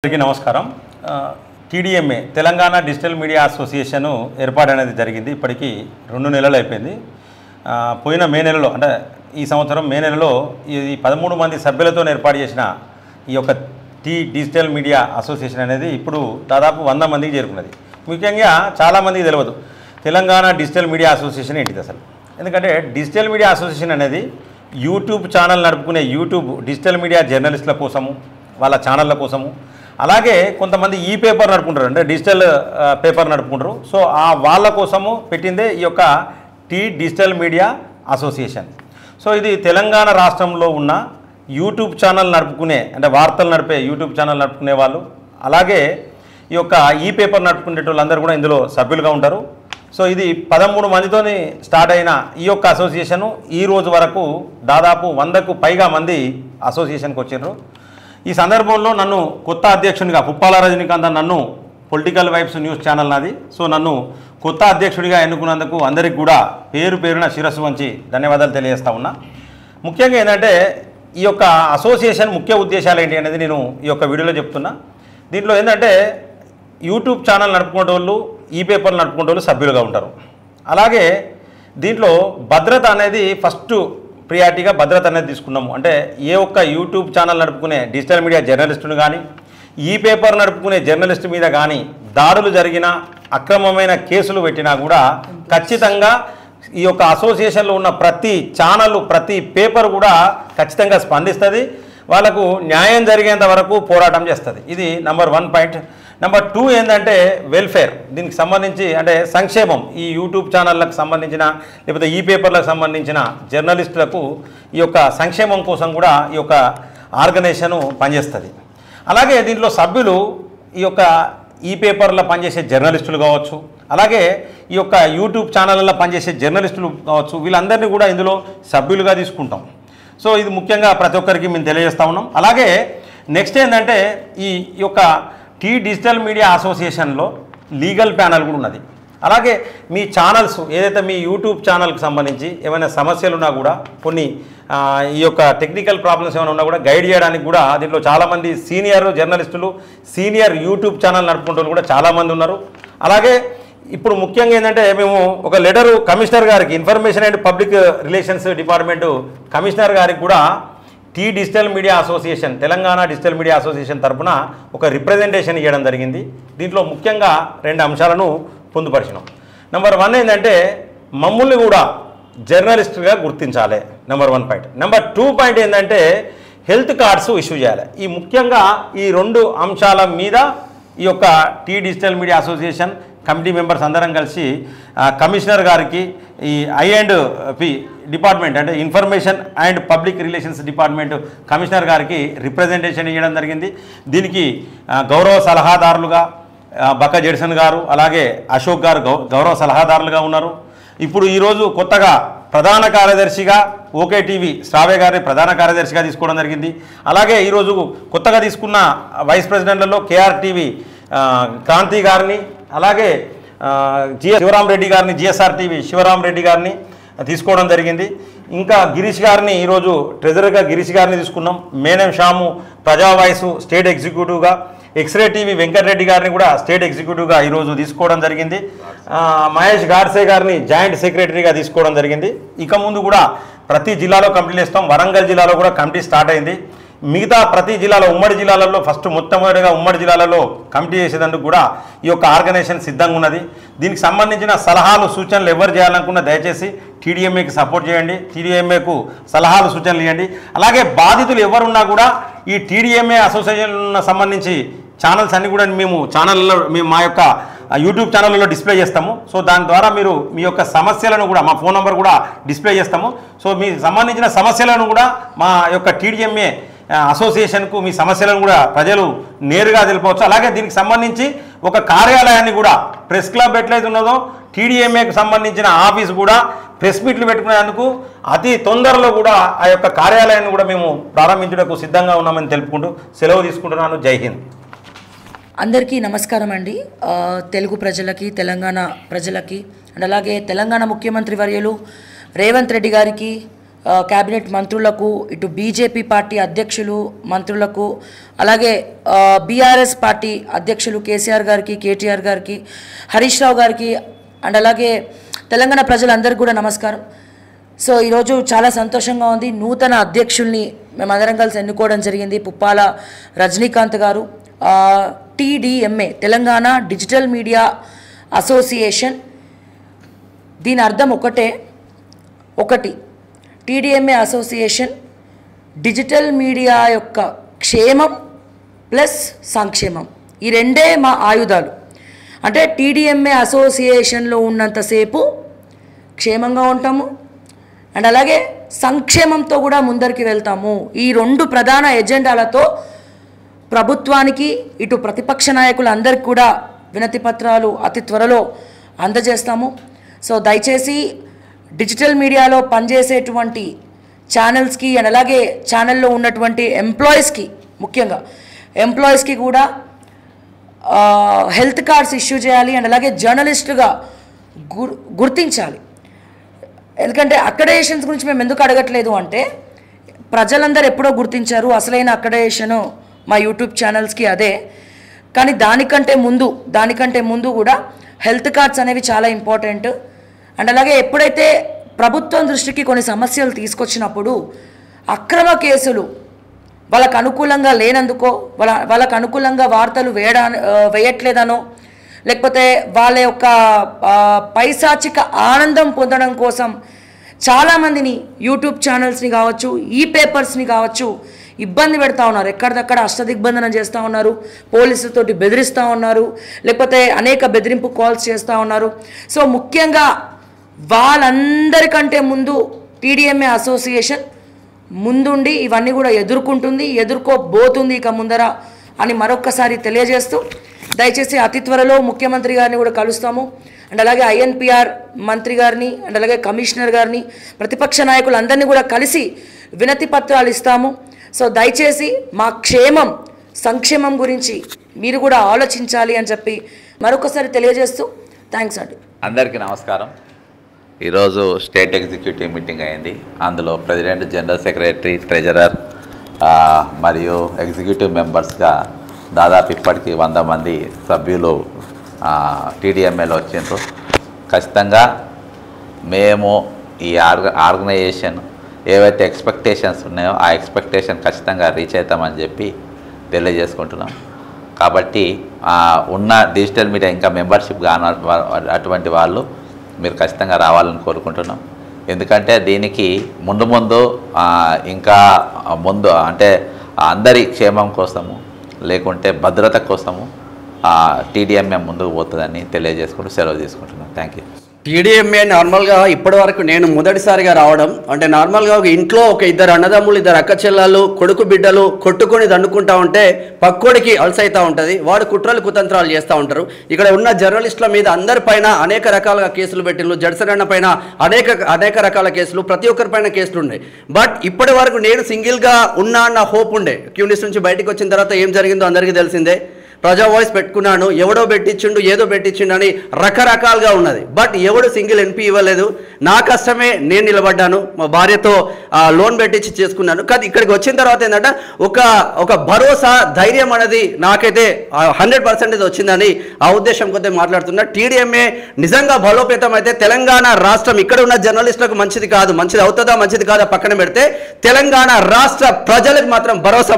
అందరికీ నమస్కారం. TDMA Telangana digital media association ఏర్పాటు అనేది జరిగింది. ఇప్పటికీ 2 నెలలు అయిపోయింది. పోయిన మే నెలలో అంటే ఈ సంవత్సరం మే నెలలో ఈ 13 మంది సభ్యులతో ఏర్పాటు చేసిన ఈ యొక్క డిజిటల్ మీడియా అసోసియేషన్ అనేది ఇప్పుడు దాదాపు 100 మందికి చేరుకున్నది. ముఖ్యంగా చాలామందికి తెలియదు తెలంగాణ డిజిటల్ మీడియా అసోసియేషన్ ఏంటిది అసలు. ఎందుకంటే డిజిటల్ మీడియా అసోసియేషన్ అనేది యూట్యూబ్ ఛానల్ నడుపుకునే యూట్యూబ్ డిజిటల్ మీడియా జర్నలిస్టుల కోసము, వాళ్ళ ఛానళ్ళ కోసము, అలాగే కొంతమంది ఈ పేపర్ నడుపుకుంటారు, అంటే డిజిటల్ పేపర్ నడుపుకుంటారు. సో వాళ్ళ కోసము పెట్టిందే ఈ యొక్క డిజిటల్ మీడియా అసోసియేషన్. సో ఇది తెలంగాణ రాష్ట్రంలో ఉన్న యూట్యూబ్ ఛానల్ నడుపుకునే, అంటే వార్తలు నడిపే యూట్యూబ్ ఛానల్ నడుపుకునే వాళ్ళు, అలాగే ఈ యొక్క ఈ పేపర్ నడుపుకునే వాళ్ళందరూ కూడా ఇందులో సభ్యులుగా ఉంటారు. సో ఇది 13 మందితోని స్టార్ట్ అయిన ఈ యొక్క అసోసియేషను ఈ రోజు వరకు దాదాపు 100కు పైగా మంది అసోసియేషన్కి వచ్చారు. ఈ సందర్భంలో నన్ను కొత్త అధ్యక్షునిగా పుప్పాల రజనీకాంత్ నన్ను పొలిటికల్ వైబ్స్ న్యూస్ ఛానల్ నాది. సో నన్ను కొత్త అధ్యక్షుడిగా ఎన్నుకున్నందుకు అందరికి కూడా పేరున శిరస్సు వంచి ధన్యవాదాలు తెలియజేస్తా ఉన్నా. ముఖ్యంగా ఏంటంటే ఈ యొక్క అసోసియేషన్ ముఖ్య ఉద్దేశాలు ఏంటి అనేది నేను ఈ యొక్క వీడియోలో చెప్తున్నా. దీంట్లో ఏంటంటే యూట్యూబ్ ఛానల్ నడుపుకునే వాళ్ళు, ఈ పేపర్లు నడుపుకునే వాళ్ళు సభ్యులుగా ఉంటారు. అలాగే దీంట్లో భద్రత అనేది ఫస్ట్ ప్రియారిటీగా భద్రత అనేది తీసుకున్నాము. అంటే ఏ ఒక్క యూట్యూబ్ ఛానల్ నడుపుకునే డిజిటల్ మీడియా జర్నలిస్టును కానీ, ఈ పేపర్ నడుపుకునే జర్నలిస్టు మీద కానీ దాడులు జరిగినా, అక్రమమైన కేసులు పెట్టినా కూడా ఖచ్చితంగా ఈ యొక్క అసోసియేషన్లో ఉన్న ప్రతి ఛానల్, ప్రతి పేపర్ కూడా ఖచ్చితంగా స్పందిస్తుంది. వాళ్ళకు న్యాయం జరిగేంత వరకు పోరాటం చేస్తుంది. ఇది నెంబర్ 1 పాయింట్. నెంబర్ 2 ఏంటంటే వెల్ఫేర్. దీనికి సంబంధించి అంటే సంక్షేమం, ఈ యూట్యూబ్ ఛానళ్ళకు సంబంధించిన లేకపోతే ఈ పేపర్లకు సంబంధించిన జర్నలిస్టులకు ఈ యొక్క సంక్షేమం కోసం కూడా ఈ యొక్క ఆర్గనైజేషను పనిచేస్తుంది. అలాగే దీంట్లో సభ్యులు ఈ యొక్క ఈ పేపర్లో పనిచేసే జర్నలిస్టులు కావచ్చు, అలాగే ఈ యొక్క యూట్యూబ్ ఛానళ్ళలో పనిచేసే జర్నలిస్టులు కావచ్చు, వీళ్ళందరినీ కూడా ఇందులో సభ్యులుగా తీసుకుంటాం. సో ఇది ముఖ్యంగా ప్రతి ఒక్కరికి మేము తెలియజేస్తూ ఉన్నాం. అలాగే నెక్స్ట్ ఏంటంటే ఈ యొక్క డిజిటల్ మీడియా అసోసియేషన్లో లీగల్ ప్యానల్ కూడా ఉన్నది. అలాగే మీ ఛానల్స్ ఏదైతే మీ యూట్యూబ్ ఛానల్కి సంబంధించి ఏమైనా సమస్యలు ఉన్నా కూడా, కొన్ని ఈ యొక్క టెక్నికల్ ప్రాబ్లమ్స్ ఏమైనా ఉన్నా కూడా గైడ్ చేయడానికి కూడా దీంట్లో చాలామంది సీనియర్ జర్నలిస్టులు, సీనియర్ యూట్యూబ్ ఛానల్ నడుపుకుంటూ కూడా చాలామంది ఉన్నారు. అలాగే ఇప్పుడు ముఖ్యంగా ఏంటంటే మేము ఒక లెటరు కమిషనర్ గారికి, information and public relations department commissioner గారికి కూడా digital media association, Telangana digital media association తరఫున ఒక రిప్రజెంటేషన్ ఇవ్వడం జరిగింది. దీంట్లో ముఖ్యంగా 2 అంశాలను పొందుపరిచినాం. నెంబర్ 1 ఏంటంటే మమ్మల్ని కూడా జర్నలిస్టుగా గుర్తించాలి, నెంబర్ 1 పాయింట్. నెంబర్ 2 పాయింట్ ఏంటంటే హెల్త్ కార్డ్స్ ఇష్యూ చేయాలి. ఈ ముఖ్యంగా ఈ 2 అంశాల మీద ఈ యొక్క digital media association committee members అందరం కలిసి కమిషనర్ గారికి, ఈ I&P డిపార్ట్మెంట్ అంటే information and public relations department commissioner గారికి రిప్రజెంటేషన్ ఇవ్వడం జరిగింది. దీనికి గౌరవ సలహాదారులుగా బక్క జెడ్సన్ గారు, అలాగే అశోక్ గారు గౌరవ సలహాదారులుగా ఉన్నారు. ఇప్పుడు ఈరోజు కొత్తగా ప్రధాన కార్యదర్శిగా ఓకే టీవీ శ్రావ్య గారిని ప్రధాన కార్యదర్శిగా తీసుకోవడం జరిగింది. అలాగే ఈరోజు కొత్తగా తీసుకున్న వైస్ ప్రెసిడెంట్లలో KRTV క్రాంతి గారిని, అలాగే శివరామరెడ్డి గారిని, GSR TV శివరామరెడ్డి గారిని తీసుకోవడం జరిగింది. ఇంకా గిరీష్ గారిని ఈరోజు ట్రెజరర్గా గిరీష్ గారిని తీసుకున్నాం. మేనం షాము ప్రజా వాయిస్ స్టేట్ ఎగ్జిక్యూటివ్గా, ఎక్స్రే టీవీ వెంకటరెడ్డి గారిని కూడా స్టేట్ ఎగ్జిక్యూటివ్గా ఈరోజు తీసుకోవడం జరిగింది. మహేష్ గాడ్సే గారిని జాయింట్ సెక్రటరీగా తీసుకోవడం జరిగింది. ఇక ముందు కూడా ప్రతి జిల్లాలో కమిటీలు ఇస్తాం. వరంగల్ జిల్లాలో కూడా కమిటీ స్టార్ట్ అయింది. మిగతా ప్రతి జిల్లాలో, ఉమ్మడి జిల్లాలలో ఫస్ట్ మొట్టమొదటిగా ఉమ్మడి జిల్లాలలో కమిటీ చేసేందుకు కూడా ఈ యొక్క ఆర్గనైజేషన్ సిద్ధంగా ఉన్నది. దీనికి సంబంధించిన సలహాలు, సూచనలు ఎవరు చేయాలనుకున్నా దయచేసి TDMAకి సపోర్ట్ చేయండి, TDMAకు సలహాలు, సూచనలు ఇవ్వండి. అలాగే బాధితులు ఎవరున్నా కూడా ఈ TDMA అసోసియేషన్ సంబంధించి ఛానల్స్ అన్నీ కూడా మేము మా యొక్క యూట్యూబ్ ఛానల్లో డిస్ప్లే చేస్తాము. సో దాని ద్వారా మీరు మీ యొక్క సమస్యలను కూడా, మా ఫోన్ నెంబర్ కూడా డిస్ప్లే చేస్తాము. సో మీ సంబంధించిన సమస్యలను కూడా మా యొక్క TDMA అసోసియేషన్కు మీ సమస్యలను కూడా ప్రజలు నేరుగా తెలిపవచ్చు. అలాగే దీనికి సంబంధించి ఒక కార్యాలయాన్ని కూడా, ప్రెస్ క్లబ్ ఎట్లయితే ఉన్నదో TDMAకు సంబంధించిన ఆఫీస్ కూడా ప్రెస్ మీట్లు పెట్టుకునేందుకు అతి తొందరలో కూడా ఆ యొక్క కార్యాలయాన్ని కూడా మేము ప్రారంభించడానికి సిద్ధంగా ఉన్నామని తెలుపుకుంటూ సెలవు తీసుకుంటున్నాను. జై హింద్. అందరికీ నమస్కారం అండి. తెలుగు ప్రజలకి, తెలంగాణ ప్రజలకి, అండ్ అలాగే తెలంగాణ ముఖ్యమంత్రి వర్యులు రేవంత్ రెడ్డి గారికి, క్యాబినెట్ మంత్రులకు, ఇటు బీజేపీ పార్టీ అధ్యక్షులు మంత్రులకు, అలాగే బీఆర్ఎస్ పార్టీ అధ్యక్షులు కేసీఆర్ గారికి, కేటీఆర్ గారికి, హరీష్ రావు గారికి అండ్ అలాగే తెలంగాణ ప్రజలందరికీ కూడా నమస్కారం. సో ఈరోజు చాలా సంతోషంగా ఉంది. నూతన అధ్యక్షుల్ని మేమందరం కలిసి ఎన్నుకోవడం జరిగింది. పుప్పాల రజనీకాంత్ గారు, TDMA Telangana digital media association. దీని అర్థం ఒకటి TDMA అసోసియేషన్ డిజిటల్ మీడియా యొక్క క్షేమం ప్లస్ సంక్షేమం, ఈ రెండే మా ఆయుధాలు. అంటే TDMA అసోసియేషన్లో ఉన్నంతసేపు క్షేమంగా ఉంటాము అండ్ అలాగే సంక్షేమంతో కూడా ముందరికి వెళ్తాము. ఈ రెండు ప్రధాన ఎజెండాలతో ప్రభుత్వానికి, ఇటు ప్రతిపక్ష నాయకులందరికీ కూడా వినతి పత్రాలు అతి త్వరలో అందజేస్తాము. సో దయచేసి డిజిటల్ మీడియాలో పనిచేసేటువంటి ఛానల్స్కి అండ్ అలాగే ఛానల్లో ఉన్నటువంటి ఎంప్లాయీస్కి, ముఖ్యంగా ఎంప్లాయీస్కి కూడా హెల్త్ కార్డ్స్ ఇష్యూ చేయాలి అండ్ అలాగే జర్నలిస్టుగా గుర్తించాలి. ఎందుకంటే అక్రెడిటేషన్స్ గురించి మేము ఎందుకు అడగట్లేదు అంటే, ప్రజలందరూ ఎప్పుడో గుర్తించారు. అసలైన అక్రెడిటేషను మా యూట్యూబ్ ఛానల్స్కి అదే. కానీ దానికంటే ముందు కూడా హెల్త్ కార్డ్స్ అనేవి చాలా ఇంపార్టెంట్. అండ్ అలాగే ఎప్పుడైతే ప్రభుత్వం దృష్టికి కొన్ని సమస్యలు తీసుకొచ్చినప్పుడు అక్రమ కేసులు వాళ్ళకు అనుకూలంగా లేనందుకో, వాళ్ళకు అనుకూలంగా వార్తలు వేయట్లేదనో, లేకపోతే వాళ్ళ యొక్క పైశాచిక ఆనందం పొందడం కోసం చాలామందిని యూట్యూబ్ ఛానల్స్ని కావచ్చు, ఈ పేపర్స్ని కావచ్చు ఇబ్బంది పెడతా ఉన్నారు. ఎక్కడిదక్కడ అష్టదిగ్బంధనం చేస్తూ ఉన్నారు, పోలీసులతోటి బెదిరిస్తూ ఉన్నారు, లేకపోతే అనేక బెదిరింపు కాల్స్ చేస్తూ ఉన్నారు. సో ముఖ్యంగా వాళ్ళందరికంటే ముందు TDMA అసోసియేషన్ ముందుండి ఇవన్నీ కూడా ఎదుర్కోబోతుంది ఇక ముందర అని మరొక్కసారి తెలియజేస్తూ, దయచేసి అతి త్వరలో ముఖ్యమంత్రి గారిని కూడా కలుస్తాము అండ్ అలాగే INPR మంత్రి గారిని అండ్ అలాగే కమిషనర్ గారిని, ప్రతిపక్ష నాయకులందరినీ కూడా కలిసి వినతి పత్రాలు ఇస్తాము. సో దయచేసి మా సంక్షేమం గురించి మీరు కూడా ఆలోచించాలి అని చెప్పి మరొకసారి తెలియజేస్తూ థ్యాంక్స్ అండి. అందరికీ నమస్కారం. ఈరోజు స్టేట్ ఎగ్జిక్యూటివ్ మీటింగ్ అయింది. అందులో ప్రెసిడెంట్, జనరల్ సెక్రటరీ, ట్రెజరర్ మరియు ఎగ్జిక్యూటివ్ మెంబర్స్గా దాదాపు ఇప్పటికీ 100 మంది సభ్యులు TDMAలో వచ్చిండ్రు. ఖచ్చితంగా మేము ఈ ఆర్గనైజేషన్ ఏవైతే ఎక్స్పెక్టేషన్స్ ఉన్నాయో ఆ ఎక్స్పెక్టేషన్ ఖచ్చితంగా రీచ్ అవుతామని చెప్పి తెలియజేసుకుంటున్నాం. కాబట్టి ఉన్న డిజిటల్ మీడియా ఇంకా మెంబర్షిప్ కాని అటువంటి వాళ్ళు మీరు ఖచ్చితంగా రావాలని కోరుకుంటున్నాం. ఎందుకంటే దీనికి ముందు ఇంకా ముందు అంటే అందరి క్షేమం కోసము, లేకుంటే భద్రత కోసము TDMA ముందుకు పోతుందని తెలియజేసుకుంటూ సెలవు తీసుకుంటున్నాను. Thank you. TDMA నార్మల్గా ఇప్పటి వరకు నేను మొదటిసారిగా రావడం, అంటే నార్మల్గా ఒక ఇంట్లో ఒక ఇద్దరు అన్నదమ్ములు, ఇద్దరు అక్క చెల్లెళ్ళు, కొడుకు బిడ్డలు కొట్టుకొని దండుకుంటా ఉంటే పక్కోడికి అలసైతా ఉంటుంది, వాడు కుట్రలు కుతంత్రాలు చేస్తూ ఉంటారు. ఇక్కడ ఉన్న జర్నలిస్టుల మీద అందరిపైన అనేక రకాలుగా కేసులు పెట్టిండ్రు. జడ్సన్ అన్న పైన అనేక రకాల కేసులు, ప్రతి ఒక్కరి పైన కేసులు ఉన్నాయి. బట్ ఇప్పటి వరకు నేను సింగిల్గా ఉన్నా అన్న హోప్ ఉండే. క్యూనిస్ నుంచి బయటకు వచ్చిన తర్వాత ఏం జరిగిందో అందరికీ తెలిసిందే. ప్రజా వాయిస్ పెట్టుకున్నాను, ఎవడో పెట్టించిండు, ఏదో పెట్టించిండు అని రకరకాలుగా ఉన్నది. బట్ ఎవడు సింగిల్ NP ఇవ్వలేదు. నా కష్టమే నేను నిలబడ్డాను, మా భార్యతో లోన్ పెట్టించి చేసుకున్నాను. కానీ ఇక్కడికి వచ్చిన తర్వాత ఏంటంటే ఒక భరోసా, ధైర్యం అనేది నాకైతే 100% వచ్చిందని ఆ ఉద్దేశం కొద్దిగా మాట్లాడుతున్నా. TDMA నిజంగా బలోపేతం అయితే తెలంగాణ రాష్ట్రం ఇక్కడ ఉన్న జర్నలిస్టులకు మంచిది అవుతుందా మంచిది కాదా పక్కన పెడితే తెలంగాణ రాష్ట్ర ప్రజలకు మాత్రం భరోసా